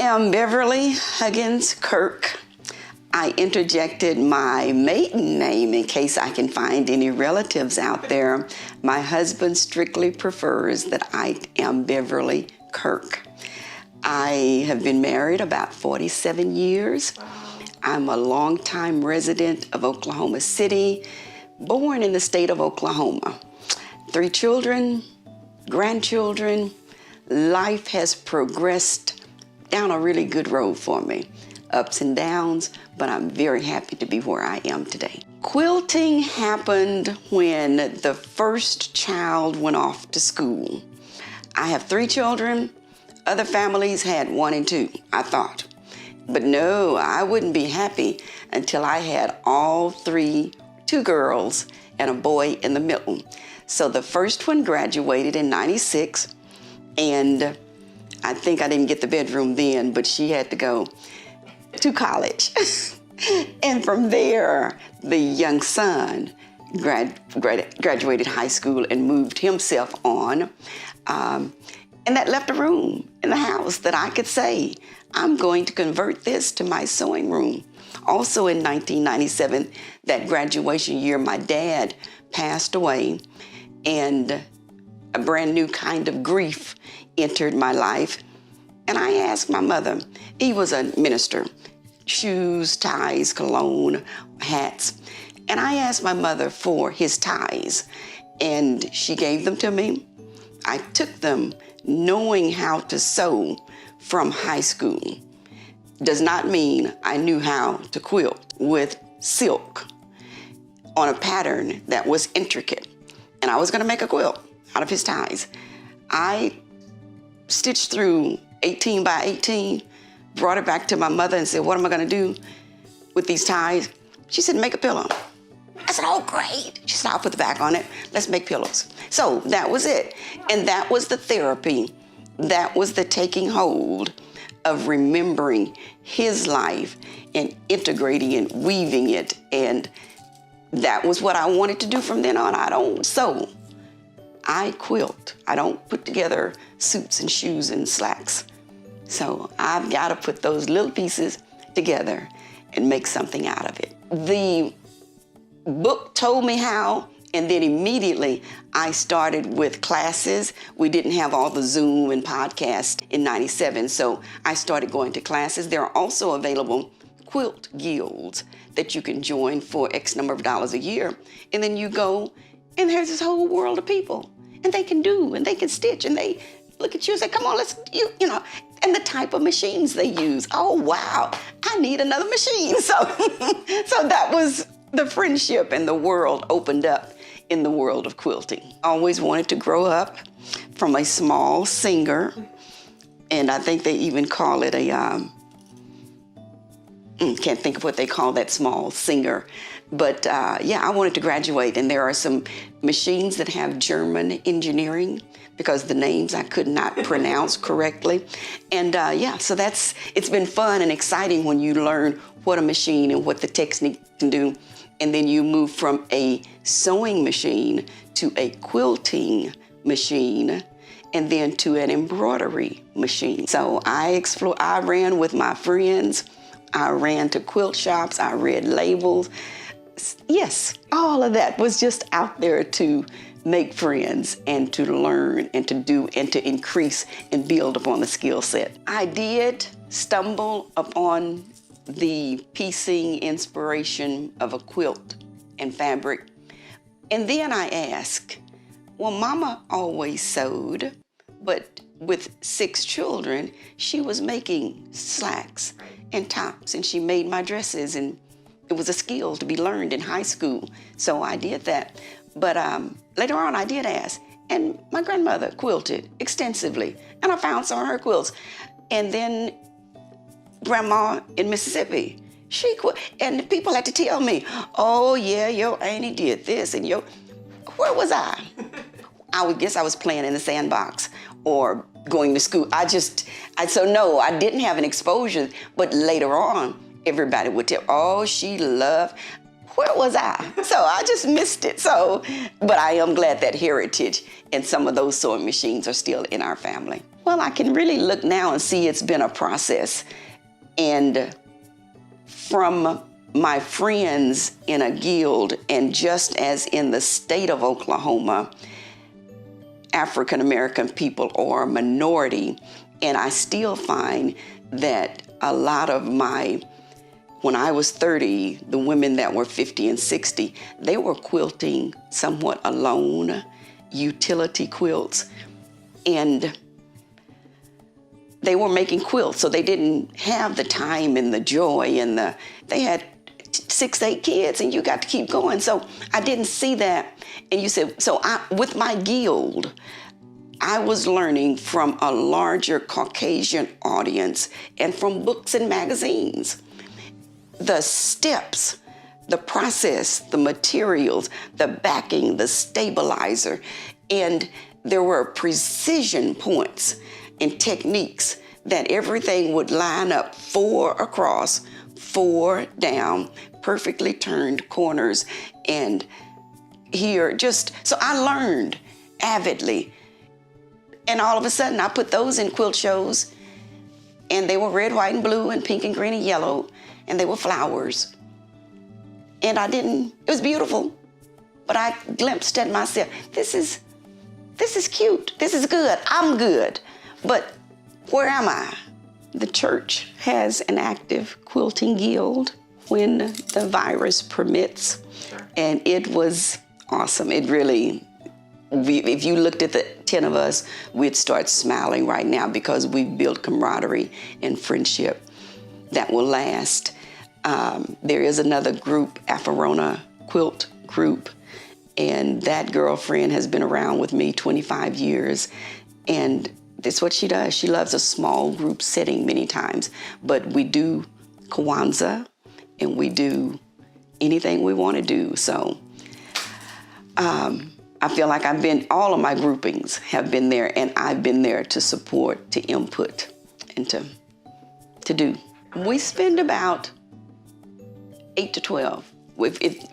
am Beverly Kirk. I interjected my maiden name in case I can find any relatives out there. My husband strictly prefers that I am Beverly Kirk. I have been married about 47 years. I'm a longtime resident of Oklahoma City, born in the state of Oklahoma. 3 children, grandchildren. Life has progressed down a really good road for me. Ups and downs, but I'm very happy to be where I am today. Quilting happened when the first child went off to school. I have 3 children. Other families had 1 and 2, I thought. But no, I wouldn't be happy until I had all 3, 2 girls and a boy in the middle. So the first one graduated in '96, and I think I didn't get the bedroom then, but she had to go to college. And from there, the young son graduated high school and moved himself on. And that left a room in the house that I could say, I'm going to convert this to my sewing room. Also in 1997, that graduation year, my dad passed away, and a brand new kind of grief entered my life. And I asked my mother, he was a minister, shoes, ties, cologne, hats. And I asked my mother for his ties, and she gave them to me. I took them knowing how to sew from high school. Does not mean I knew how to quilt with silk on a pattern that was intricate. And I was gonna make a quilt out of his ties. I stitched through 18 by 18, brought it back to my mother and said, what am I gonna do with these ties? She said, make a pillow. I said, oh, great. She said, I'll put the back on it. Let's make pillows. So that was it. And that was the therapy. That was the taking hold of remembering his life and integrating and weaving it. And that was what I wanted to do from then on. I don't sew. I quilt. I don't put together suits and shoes and slacks. So I've got to put those little pieces together and make something out of it. The book told me how, and then immediately I started with classes. We didn't have all the Zoom and podcasts in '97, so I started going to classes. There are also available quilt guilds that you can join for X number of dollars a year. And then you go, and there's this whole world of people, and they can do, and they can stitch, and they look at you and say, come on, let's, you know, and the type of machines they use. Oh, wow, I need another machine. So, so that was the friendship, and the world opened up in the world of quilting. I always wanted to grow up from a small singer, and I think they even call it a, can't think of what they call that small singer. But yeah, I wanted to graduate, and there are some machines that have German engineering because the names I could not pronounce correctly. And yeah, so it's been fun and exciting when you learn what a machine and what the technique can do. And then you move from a sewing machine to a quilting machine, and then to an embroidery machine. So I ran with my friends. I ran to quilt shops. I read labels. Yes, all of that was just out there to make friends and to learn and to do and to increase and build upon the skill set. I did stumble upon the piecing inspiration of a quilt and fabric. And then I asked, well, Mama always sewed, but with 6 children, she was making slacks and tops, and she made my dresses, and it was a skill to be learned in high school. So I did that. But later on, I did ask, and my grandmother quilted extensively, and I found some of her quilts. And then Grandma in Mississippi, she quit, and people had to tell me, oh yeah, your auntie did this, and where was I? I would guess I was playing in the sandbox or going to school. So no, I didn't have an exposure, but later on, everybody would tell, oh, she loved, where was I? So I just missed it. So, but I am glad that heritage and some of those sewing machines are still in our family. Well, I can really look now and see it's been a process. And from my friends in a guild, and just as in the state of Oklahoma, African American people are a minority, and I still find that a lot of when I was 30, the women that were 50 and 60, they were quilting somewhat alone, utility quilts, and they were making quilts, so they didn't have the time and the joy and they had 6, 8 kids, and you got to keep going. So I didn't see that. And you said, with my guild, I was learning from a larger Caucasian audience and from books and magazines. The steps, the process, the materials, the backing, the stabilizer, and there were precision points and techniques that everything would line up 4 across, 4 down, perfectly turned corners, and here so I learned avidly. And all of a sudden I put those in quilt shows, and they were red, white, and blue, and pink and green and yellow, and they were flowers. And it was beautiful, but I glimpsed at myself, this is cute, this is good, I'm good, but where am I? The church has an active quilting guild when the virus permits. Sure. And it was awesome. It really, if you looked at the 10 of us, we'd start smiling right now because we've built camaraderie and friendship that will last. There is another group, Afarona Quilt Group, and that girlfriend has been around with me 25 years, and that's what she does. She loves a small group setting many times, but we do Kwanzaa, and we do anything we want to do. So I feel like all of my groupings have been there, and I've been there to support, to input, and to do. We spend about 8 to 12,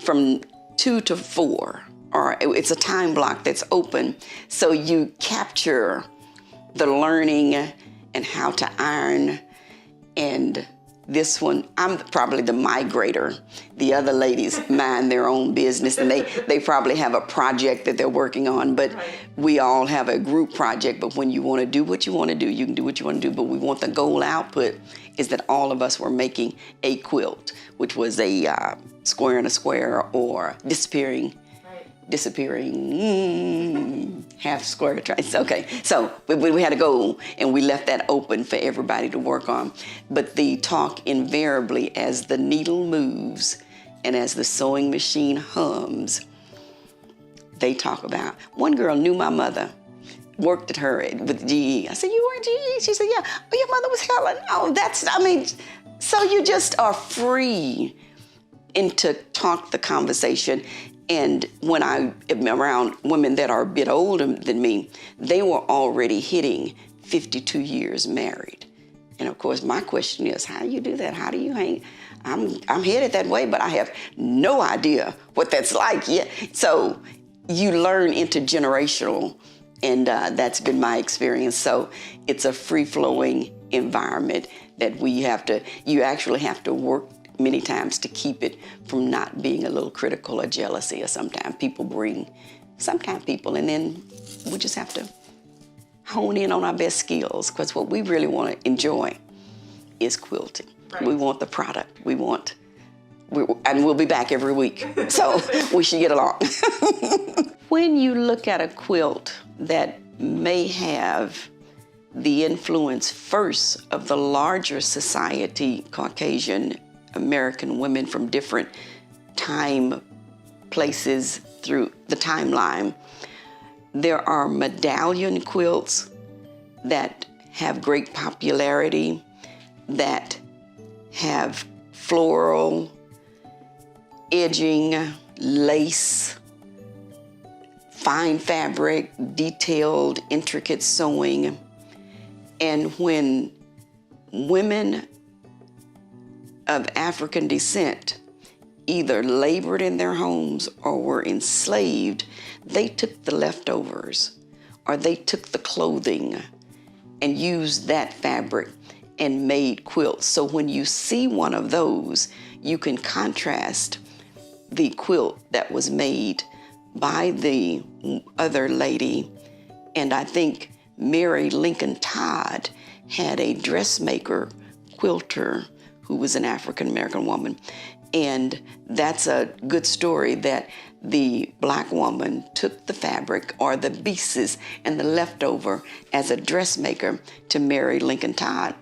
from 2 to 4, or it's a time block that's open, so you capture the learning and how to iron. And this one, I'm probably the migrator. The other ladies mind their own business, and they probably have a project that they're working on, but we all have a group project. But when you want to do what you want to do, you can do what you want to do. But we want the goal output is that all of us were making a quilt, which was a square and a square, or disappearing, half square trice. Okay, so we had a goal, and we left that open for everybody to work on. But the talk invariably, as the needle moves and as the sewing machine hums, they talk about, one girl knew my mother, worked at her with GE. I said, you were at GE? She said, yeah. Oh, your mother was Helen. Oh, so you just are free and to talk the conversation. And when I am around women that are a bit older than me, they were already hitting 52 years married. And of course, my question is, how do you do that? How do you hang? I'm headed that way, but I have no idea what that's like yet. So you learn intergenerational, and that's been my experience. So it's a free-flowing environment that you actually have to work many times to keep it from not being a little critical or jealousy, or sometimes people, and then we just have to hone in on our best skills, because what we really want to enjoy is quilting. Right. We want the product. And we'll be back every week, so we should get along. When you look at a quilt that may have the influence first of the larger society, Caucasian American women from different time, places through the timeline, there are medallion quilts that have great popularity, that have floral, edging, lace, fine fabric, detailed, intricate sewing. And when women of African descent either labored in their homes or were enslaved, they took the leftovers or they took the clothing and used that fabric and made quilts. So when you see one of those, you can contrast the quilt that was made by the other lady. And I think Mary Lincoln Todd had a dressmaker, quilter, who was an African-American woman. And that's a good story that the Black woman took the fabric or the pieces and the leftover as a dressmaker to Mary Lincoln Todd.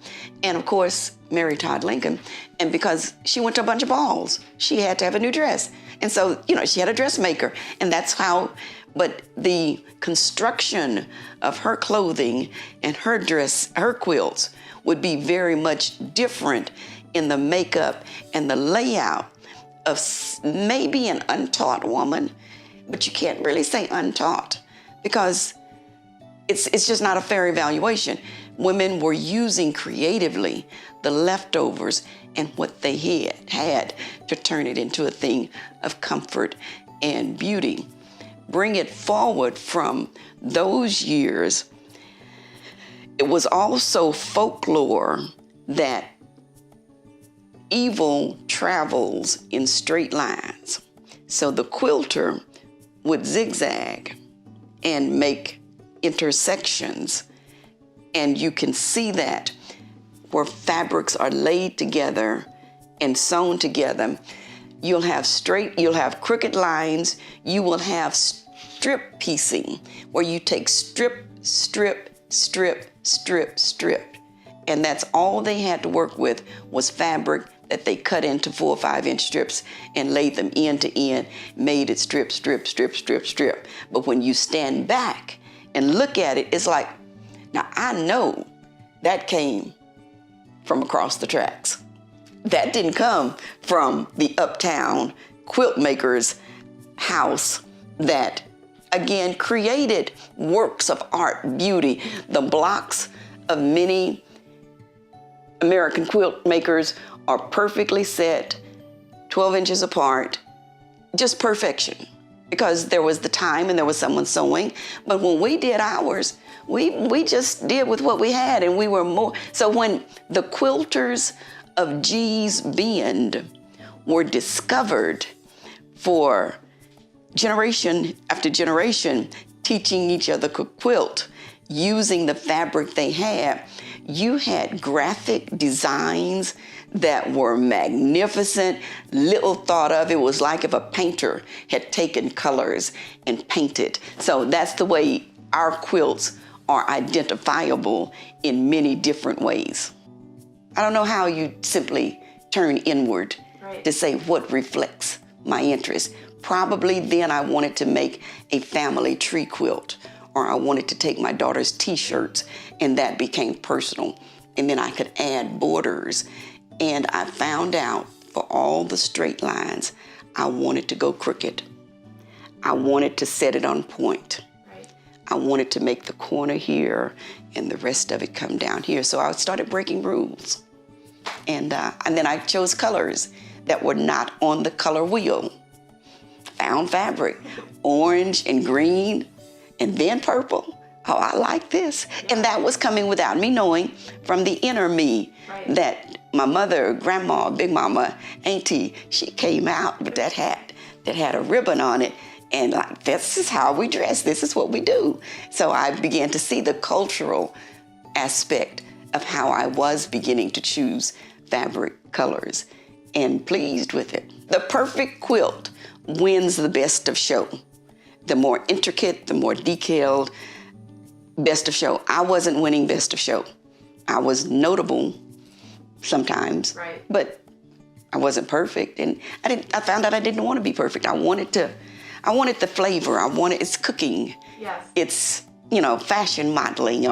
And of course, Mary Todd Lincoln, and because she went to a bunch of balls, she had to have a new dress. And so, she had a dressmaker, and that's how, but the construction of her clothing and her dress, her quilts would be very much different in the makeup and the layout of maybe an untaught woman, but you can't really say untaught because it's just not a fair evaluation. Women were using creatively the leftovers and what they had to turn it into a thing of comfort and beauty. Bring it forward from those years, it was also folklore that evil travels in straight lines. So the quilter would zigzag and make intersections. And you can see that where fabrics are laid together and sewn together. You'll have crooked lines. You will have strip piecing, where you take strip, strip, strip, strip, strip. And that's all they had to work with was fabric that they cut into 4 or 5 inch strips and laid them end to end, made it strip, strip, strip, strip, strip. But when you stand back and look at it, it's like, now I know that came from across the tracks. That didn't come from the uptown quilt maker's house that, again, created works of art, beauty. The blocks of many American quilt makers are perfectly set, 12 inches apart, just perfection. Because there was the time and there was someone sewing. But when we did ours, we just did with what we had, and we were more. So when the quilters of G's Bend were discovered for generation after generation, teaching each other to quilt, using the fabric they had, you had graphic designs that were magnificent, little thought of. It was like if a painter had taken colors and painted. So that's the way our quilts are identifiable in many different ways. I don't know how you simply turn inward to say what reflects my interest. Probably then I wanted to make a family tree quilt, or I wanted to take my daughter's t-shirts, and that became personal. And then I could add borders. And I found out for all the straight lines, I wanted to go crooked. I wanted to set it on point. I wanted to make the corner here and the rest of it come down here. So I started breaking rules. And then I chose colors that were not on the color wheel. Found fabric, orange and green, and then purple. Oh, I like this. And that was coming without me knowing from the inner me that my mother, grandma, big mama, auntie, she came out with that hat that had a ribbon on it. And like, this is how we dress. This is what we do. So I began to see the cultural aspect of how I was beginning to choose fabric colors, and pleased with it. The perfect quilt wins the best of show. The more intricate, the more detailed, best of show. I wasn't winning best of show. I was notable sometimes, but I wasn't perfect. And I found out I didn't want to be perfect. I wanted the flavor. It's cooking. Yes. It's, fashion modeling,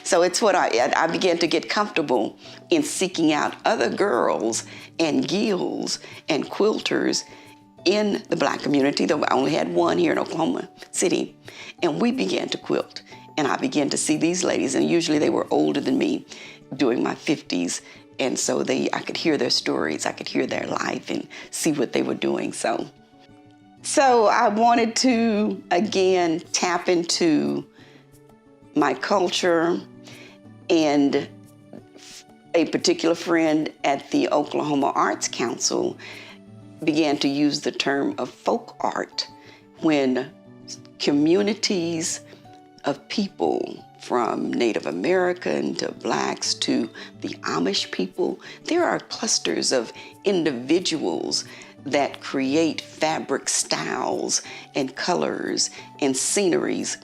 so it's what I began to get comfortable in seeking out other girls and guilds and quilters in the Black community. Though I only had one here in Oklahoma City. And we began to quilt. And I began to see these ladies, and usually they were older than me, doing my 50s And so I could hear their stories, I could hear their life and see what they were doing. So I wanted to, again, tap into my culture, and a particular friend at the Oklahoma Arts Council began to use the term of folk art when communities of people, from Native American to Blacks to the Amish people, there are clusters of individuals that create fabric styles and colors and sceneries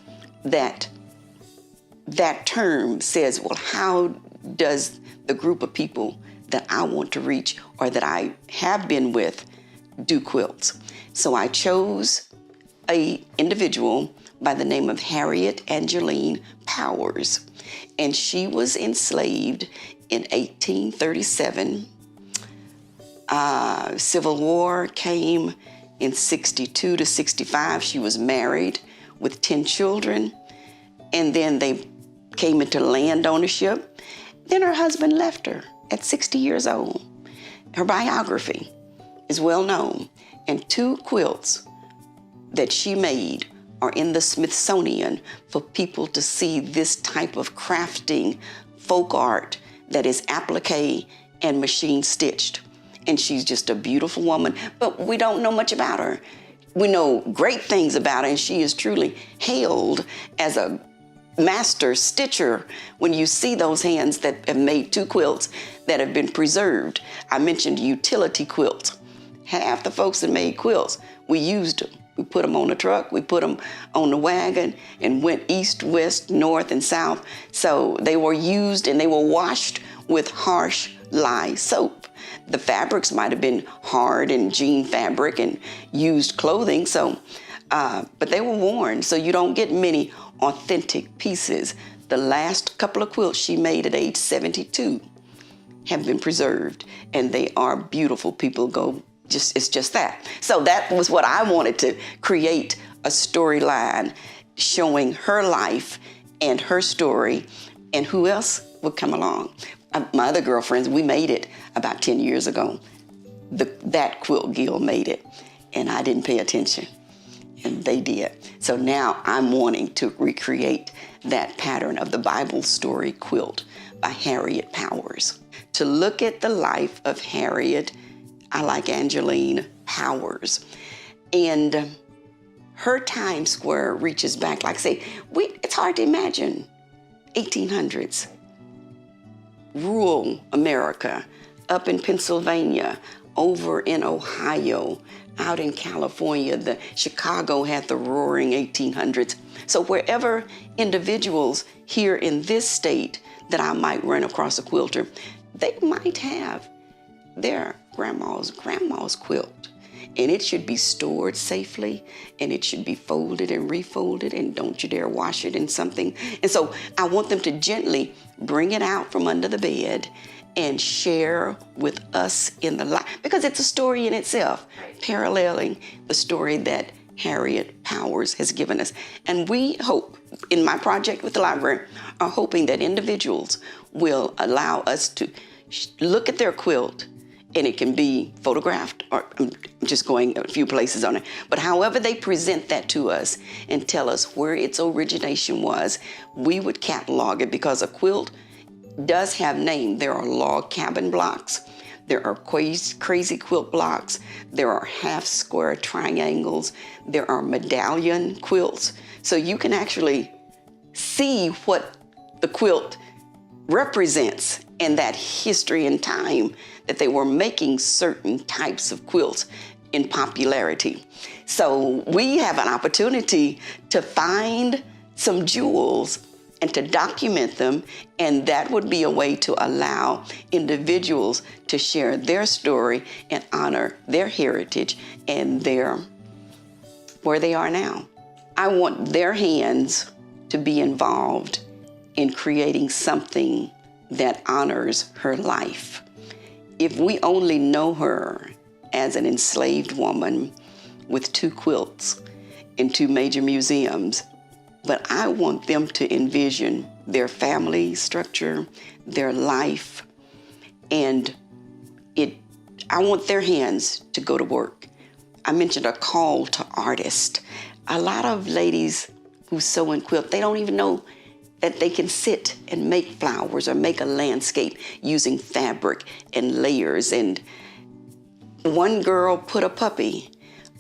that term says, well, how does the group of people that I want to reach or that I have been with do quilts? So I chose an individual by the name of Harriet Angeline Powers, and she was enslaved in 1837. Civil War came in 62 to 65. She was married with 10 children, and then they came into land ownership. Then her husband left her at 60 years old. Her biography is well known, and 2 quilts that she made are in the Smithsonian for people to see this type of crafting folk art that is applique and machine stitched. And she's just a beautiful woman, but we don't know much about her. We know great things about her, and she is truly hailed as a master stitcher when you see those hands that have made 2 quilts that have been preserved. I mentioned utility quilts. Half the folks that made quilts, we used them. We put them on the truck, we put them on the wagon, and went east, west, north, and south. So they were used and they were washed with harsh lye soap. The fabrics might have been hard and jean fabric and used clothing, but they were worn, so you don't get many authentic pieces. The last couple of quilts she made at age 72 have been preserved, and they are beautiful. People go, it's just that. So that was what I wanted to create, a storyline showing her life and her story, and who else would come along. My other girlfriends, we made it about 10 years ago. That quilt guild made it, and I didn't pay attention, and they did. So now I'm wanting to recreate that pattern of the Bible story quilt by Harriet Powers. To look at the life of Harriet, I like Angeline Powers. And her time square reaches back, like I say, it's hard to imagine 1800s, rural America, up in Pennsylvania, over in Ohio, out in California. Chicago had the roaring 1800s. So wherever individuals here in this state that I might run across a quilter, they might have their grandma's quilt. And it should be stored safely, and it should be folded and refolded, and don't you dare wash it in something. And so I want them to gently bring it out from under the bed and share with us in the life, because it's a story in itself, paralleling the story that Harriet Powers has given us. And we hope, in my project with the library, are hoping that individuals will allow us to look at their quilt, and it can be photographed, or I'm just going a few places on it, but however they present that to us and tell us where its origination was, we would catalog it, because a quilt does have name. There are log cabin blocks, there are crazy quilt blocks, there are half square triangles, there are medallion quilts. So you can actually see what the quilt represents in that history and time that they were making certain types of quilts in popularity. So we have an opportunity to find some jewels and to document them, and that would be a way to allow individuals to share their story and honor their heritage and where they are now. I want their hands to be involved in creating something that honors her life. If we only know her as an enslaved woman with 2 quilts in 2 major museums, but I want them to envision their family structure, their life, And I want their hands to go to work. I mentioned a call to artists. A lot of ladies who sew and quilt, they don't even know that they can sit and make flowers or make a landscape using fabric and layers. And one girl put a puppy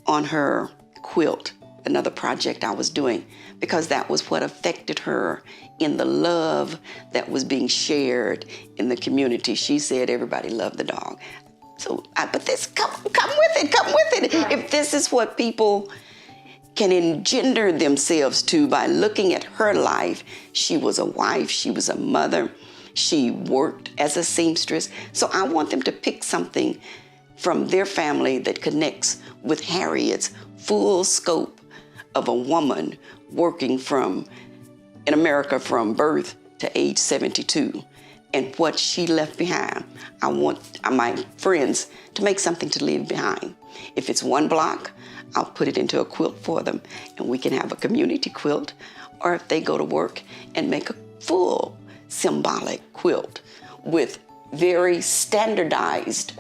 on her quilt, another project I was doing, because that was what affected her in the love that was being shared in the community. She said everybody loved the dog. So, but this, come with it. Right. If this is what people can engender themselves to by looking at her life, she was a wife, she was a mother, she worked as a seamstress. So I want them to pick something from their family that connects with Harriet's full scope of a woman working in America from birth to age 72. And what she left behind. I want my friends to make something to leave behind. If it's one block, I'll put it into a quilt for them, and we can have a community quilt. Or if they go to work and make a full symbolic quilt with very standardized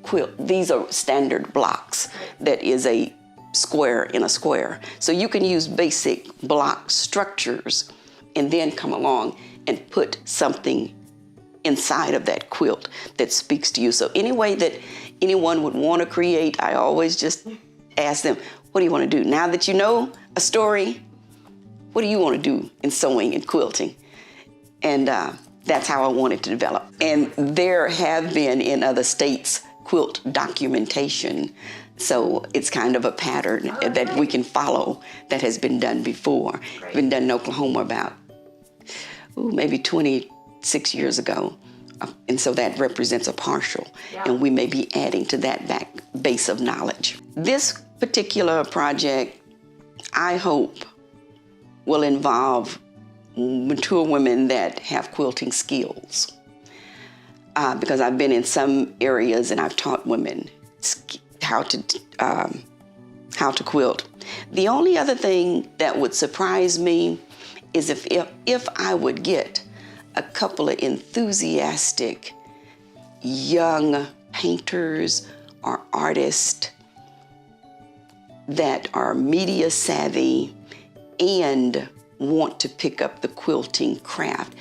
quilt. These are standard blocks that is a square in a square. So you can use basic block structures and then come along and put something inside of that quilt that speaks to you. So any way that anyone would want to create, I always just ask them, what do you want to do? Now that you know a story, what do you want to do in sewing and quilting? And that's how I wanted to develop. And there have been in other states quilt documentation. So it's kind of a pattern that we can follow that has been done before. Great. Been done in Oklahoma about maybe 26 years ago. And so that represents a partial. Yeah. And we may be adding to that base of knowledge. This particular project, I hope, will involve mature women that have quilting skills. Because I've been in some areas and I've taught women how to quilt. The only other thing that would surprise me is if I would get a couple of enthusiastic young painters or artists that are media savvy and want to pick up the quilting craft.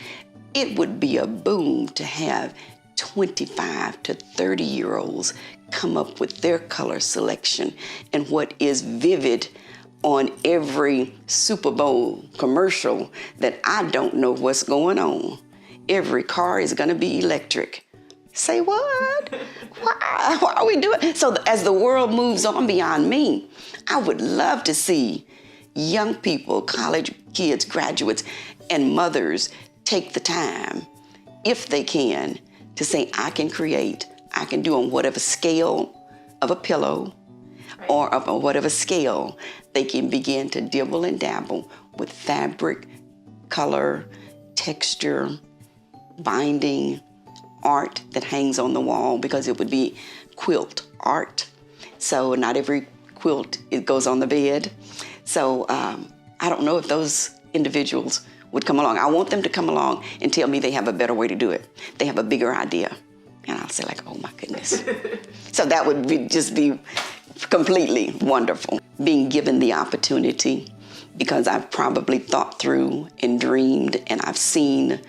It would be a boom to have 25 to 30-year-olds come up with their color selection and what is vivid on every Super Bowl commercial that I don't know what's going on. Every car is gonna be electric. Say what? Why are we doing? So as the world moves on beyond me, I would love to see young people, college kids, graduates, and mothers take the time, if they can, to say, I can create, I can do on whatever scale of a pillow, or of whatever scale, they can begin to dibble and dabble with fabric, color, texture, binding, art that hangs on the wall, because it would be quilt art. So not every quilt, it goes on the bed. So I don't know if those individuals would come along. I want them to come along and tell me they have a better way to do it. They have a bigger idea. And I'll say like, oh my goodness. So that would just be completely wonderful. Being given the opportunity, because I've probably thought through and dreamed, and I've seen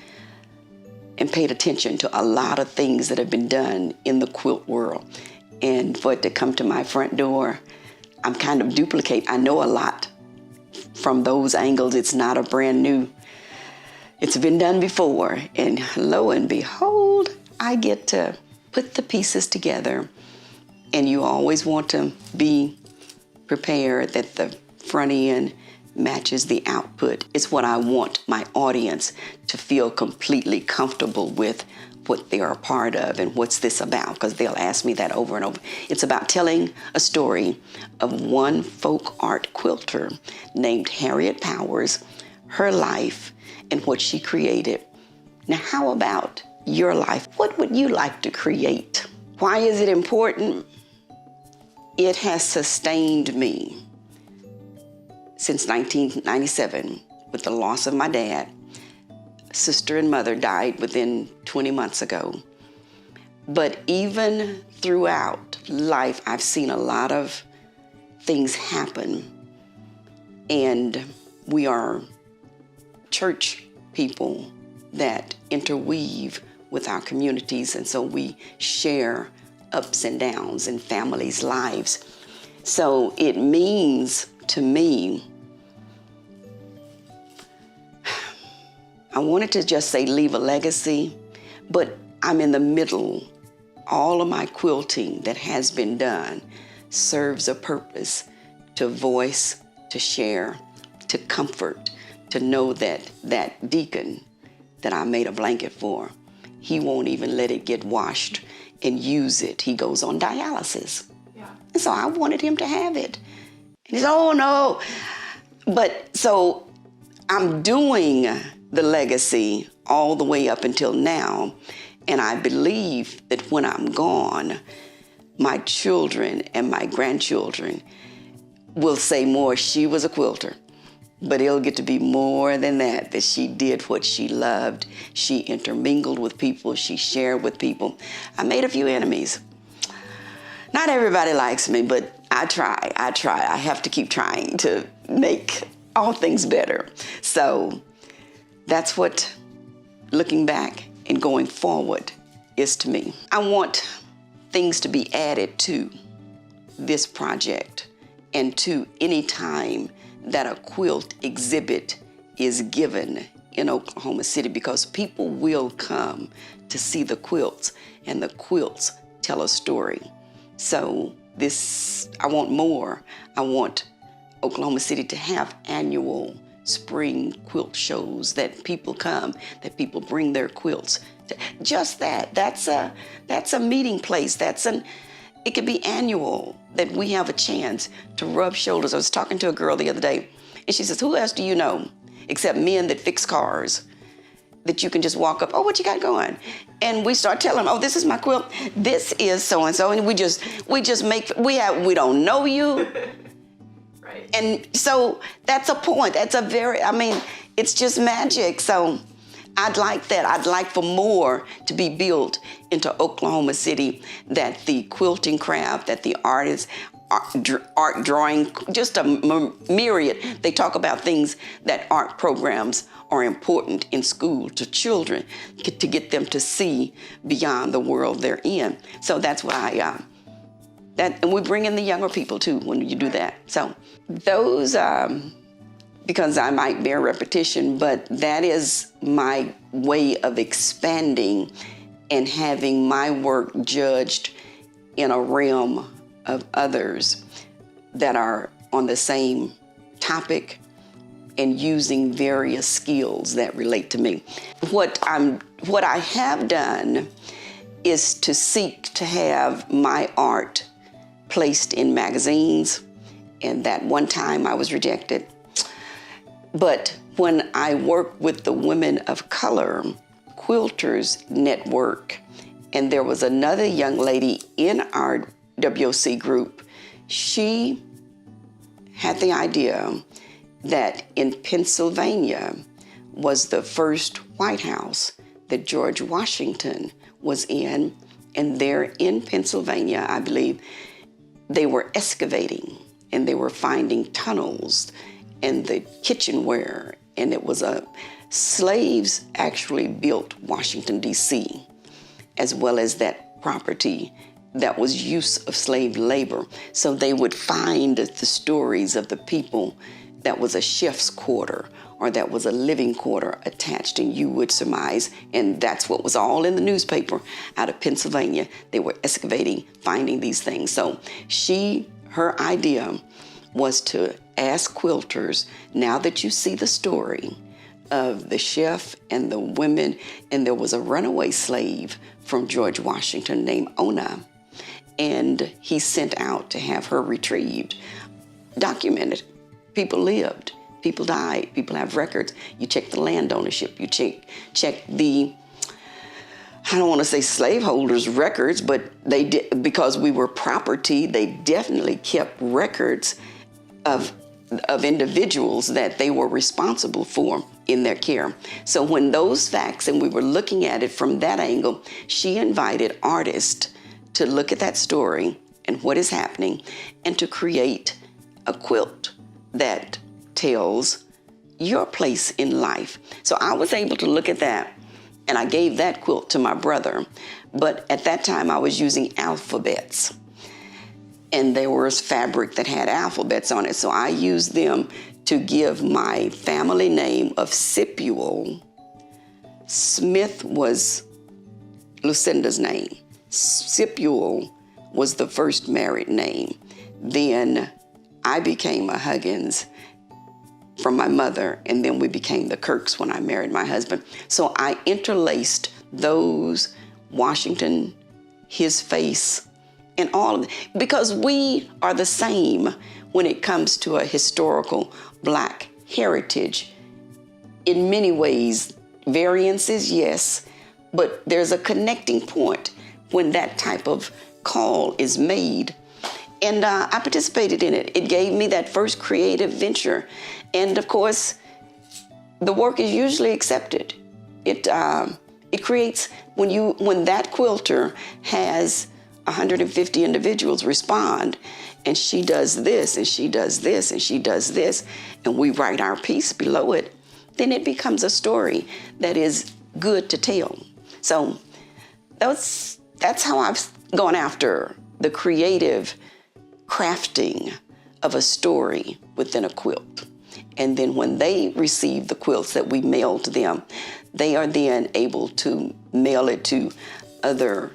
and paid attention to a lot of things that have been done in the quilt world. And for it to come to my front door, I'm kind of duplicate. I know a lot from those angles. It's not a brand new, it's been done before. And lo and behold, I get to put the pieces together. And you always want to be prepared that the front end matches the output. It's what I want my audience to feel completely comfortable with what they are a part of and what's this about, because they'll ask me that over and over. It's about telling a story of one folk art quilter named Harriet Powers, her life and what she created. Now, how about your life? What would you like to create? Why is it important? It has sustained me since 1997 with the loss of my dad. Sister and mother died within 20 months ago. But even throughout life, I've seen a lot of things happen. And we are church people that interweave with our communities. And so we share ups and downs in families' lives. So it means to me, I wanted to just say leave a legacy, but I'm in the middle. All of my quilting that has been done serves a purpose to voice, to share, to comfort, to know that that deacon that I made a blanket for, he won't even let it get washed and use it. He goes on dialysis. Yeah. And so I wanted him to have it. And he said, oh no. But so I'm doing the legacy all the way up until now. And I believe that when I'm gone, my children and my grandchildren will say more, she was a quilter. But it'll get to be more than that, that she did what she loved. She intermingled with people. She shared with people. I made a few enemies. Not everybody likes me, but I try. I have to keep trying to make all things better. So that's what looking back and going forward is to me. I want things to be added to this project and to any time that a quilt exhibit is given in Oklahoma City, because people will come to see the quilts, and the quilts tell a story. So I want more. I want Oklahoma City to have annual spring quilt shows, that people come, that people bring their quilts. Just that. That's a meeting place. It could be annual, that we have a chance to rub shoulders. I was talking to a girl the other day, and she says, who else do you know, except men that fix cars, that you can just walk up, oh, what you got going? And we start telling them, oh, this is my quilt, this is so-and-so, and we don't know you. Right. And so that's a point. It's just magic. So I'd like that. I'd like for more to be built into Oklahoma City, that the quilting craft, that the artists, art drawing, just a myriad. They talk about things that art programs are important in school to children, to get them to see beyond the world they're in. So that's why and we bring in the younger people too when you do that. So those, because I might bear repetition, but that is my way of expanding and having my work judged in a realm of others that are on the same topic and using various skills that relate to me. What I have done is to seek to have my art placed in magazines, and that one time I was rejected. But when I worked with the Women of Color Quilters Network, and there was another young lady in our WOC group, she had the idea that in Pennsylvania was the first White House that George Washington was in, and there in Pennsylvania, I believe, they were excavating and they were finding tunnels and the kitchenware, and it was slaves actually built Washington, D.C., as well as that property that was use of slave labor. So they would find the stories of the people that was a chef's quarter or that was a living quarter attached, and you would surmise, and that's what was all in the newspaper out of Pennsylvania. They were excavating, finding these things. So her idea was to ask quilters, now that you see the story of the chef and the women, and there was a runaway slave from George Washington named Ona, and he sent out to have her retrieved, documented. People lived, people died, people have records. You check the land ownership, you check the, I don't want to say slaveholders' records, but they did, because we were property, they definitely kept records of of individuals that they were responsible for in their care. So when those facts, and we were looking at it from that angle, she invited artists to look at that story and what is happening and to create a quilt that tells your place in life. So I was able to look at that, and I gave that quilt to my brother. But at that time I was using alphabets, and there was fabric that had alphabets on it. So I used them to give my family name of Sipuel. Smith was Lucinda's name. Sipuel was the first married name. Then I became a Huggins from my mother, and then we became the Kirks when I married my husband. So I interlaced those, Washington, his face, and all of it, because we are the same when it comes to a historical Black heritage. In many ways, variances, yes, but there's a connecting point when that type of call is made. And I participated in it. It gave me that first creative venture. And of course, the work is usually accepted. It creates, when that quilter has 150 individuals respond, and she does this, and she does this, and she does this, and we write our piece below it, then it becomes a story that is good to tell. So that's how I've gone after the creative crafting of a story within a quilt. And then when they receive the quilts that we mail to them, they are then able to mail it to other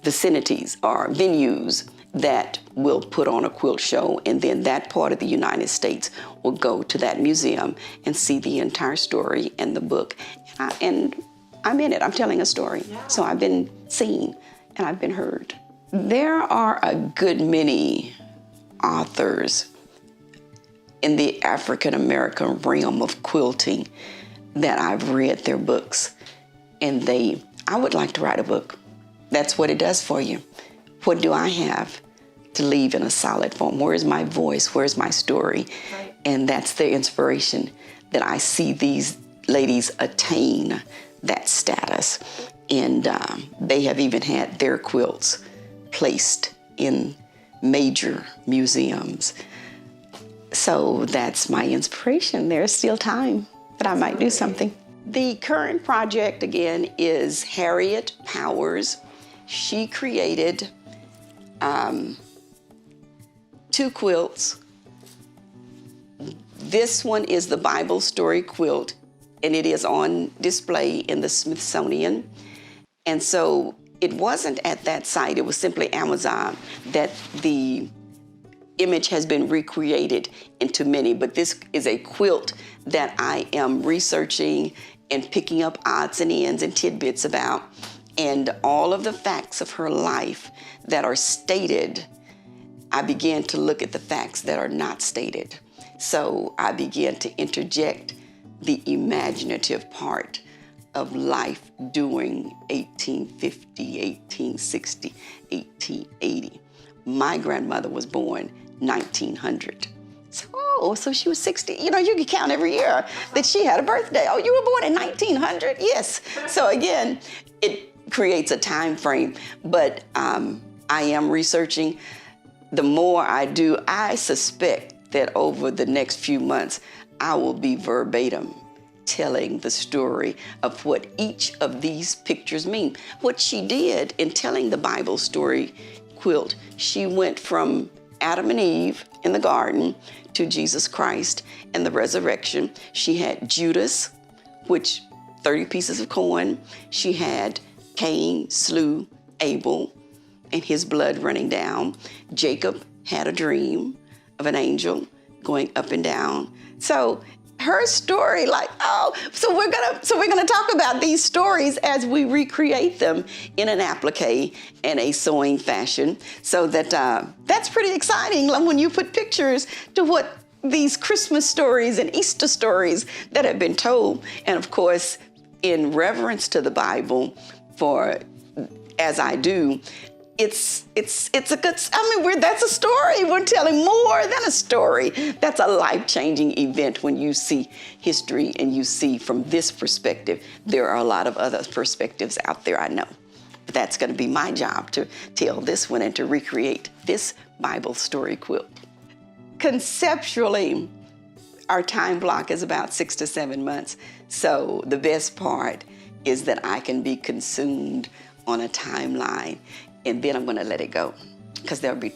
vicinities or venues that will put on a quilt show, and then that part of the United States will go to that museum and see the entire story and the book. And I'm in it, I'm telling a story. Yeah. So I've been seen and I've been heard. There are a good many authors in the African American realm of quilting that I've read their books, and I would like to write a book. That's what it does for you. What do I have to leave in a solid form? Where's my voice? Where's my story? Right. And that's the inspiration that I see these ladies attain that status. And they have even had their quilts placed in major museums. So that's my inspiration. There's still time that I might do something. The current project, again, is Harriet Powers. She created 2 quilts. This one is the Bible story quilt, and it is on display in the Smithsonian. And so it wasn't at that site, it was simply Amazon, that the image has been recreated into many, but this is a quilt that I am researching and picking up odds and ends and tidbits about, and all of the facts of her life that are stated, I began to look at the facts that are not stated. So I began to interject the imaginative part of life during 1850, 1860, 1880. My grandmother was born 1900. So she was 60. You know, you can count every year that she had a birthday. Oh, you were born in 1900? Yes. So again, it creates a time frame, but I am researching. The more I do, I suspect that over the next few months, I will be verbatim telling the story of what each of these pictures mean. What she did in telling the Bible story quilt, she went from Adam and Eve in the garden to Jesus Christ and the resurrection. She had Judas, which 30 pieces of corn. She had Cain slew Abel and his blood running down. Jacob had a dream of an angel going up and down. So her story, so we're gonna talk about these stories as we recreate them in an applique and a sewing fashion. So that's pretty exciting when you put pictures to what these Christmas stories and Easter stories that have been told, and of course, in reverence to the Bible, as I do, it's a good, I mean, that's a story. We're telling more than a story. That's a life-changing event when you see history and you see from this perspective. There are a lot of other perspectives out there, I know. But that's going to be my job, to tell this one and to recreate this Bible story quilt. Conceptually, our time block is about 6 to 7 months. So the best part is that I can be consumed on a timeline, and then I'm going to let it go, because there'll be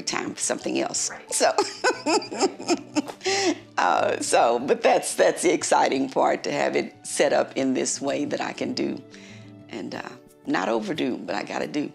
time for something else. So, but that's the exciting part, to have it set up in this way that I can do, and not overdo, but I got to do.